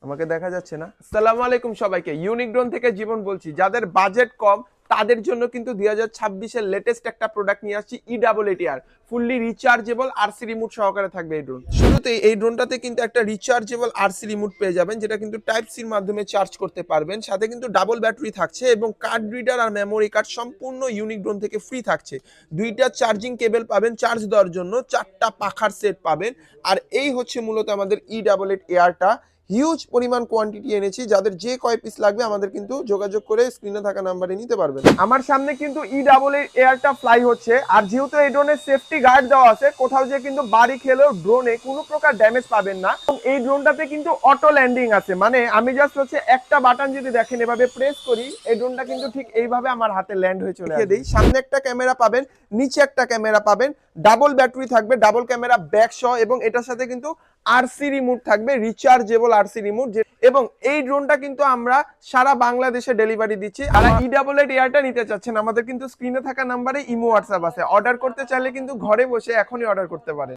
আমাকে দেখা যাচ্ছে না। আসসালামু আলাইকুম সবাইকে, ইউনিক ড্রোন থেকে জীবন বলছি। যাদের বাজেট কম তাদের জন্য কিন্তু 2026-এর লেটেস্ট একটা প্রোডাক্ট নিয়ে আসছি, E88R। Fully rechargeable RC remote সহকারে থাকবে এই ড্রোন। শুরুতেই এই ড্রোনটাতে কিন্তু একটা রিচার্জেবল আরসি রিমোট পেয়ে যাবেন, যেটা কিন্তু টাইপ সির মাধ্যমে চার্জ করতে পারবেন। সাথে কিন্তু ডাবল ব্যাটারি থাকছে এবং কার্ড রিডার আর মেমোরি কার্ড সম্পূর্ণ ইউনিক ড্রোন থেকে ফ্রি থাকছে। দুইটা চার্জিং কেবল পাবেন চার্জ দেওয়ার জন্য, 4টা পাখার সেট পাবেন। আর এই হচ্ছে মূলত আমাদের E88ARটা। হিউজ পরিমাণ কোয়ান্টিটি এনেছি, যাদের যে কয় পিস লাগবে আমাদের কিন্তু যোগাযোগ করে স্ক্রিনে থাকা নাম্বারে নিতে পারবেন। আমার সামনে কিন্তু E88ARটা ফ্লাই হচ্ছে, আর যেহেতু এই ড্রোনের সেফটি গার্ড দেওয়া আছে, কোথাও যে কিন্তু বাড়ি খেলেও ড্রোনে কোনো প্রকার ড্যামেজ পাবেন না। এবং এই ড্রোনটাতে কিন্তু অটো ল্যান্ডিং আছে, মানে আমি জাস্ট হচ্ছে একটা বাটন যদি দেখেন এভাবে প্রেস করি, এই ড্রোনটা কিন্তু ঠিক এইভাবে আমার হাতে ল্যান্ড হয়ে চলে আসবে। সামনে একটা ক্যামেরা পাবেন, নিচে একটা ক্যামেরা পাবেন, ডাবল ব্যাটারি থাকবে, ডাবল ক্যামেরা ব্যাক সহ, এবং এটার সাথে কিন্তু আরসি রিমোট থাকবে, রিচার্জেবল আরসি রিমোট। এবং এই ড্রোনটা কিন্তু আমরা সারা বাংলাদেশে ডেলিভারি দিচ্ছি। আর E88ARটা নিতে চাচ্ছেন, আমাদের কিন্তু স্ক্রিনে থাকা নাম্বারে ইমো হোয়াটসঅ্যাপ আছে। অর্ডার করতে চাইলে কিন্তু ঘরে বসে এখনই অর্ডার করতে পারেন।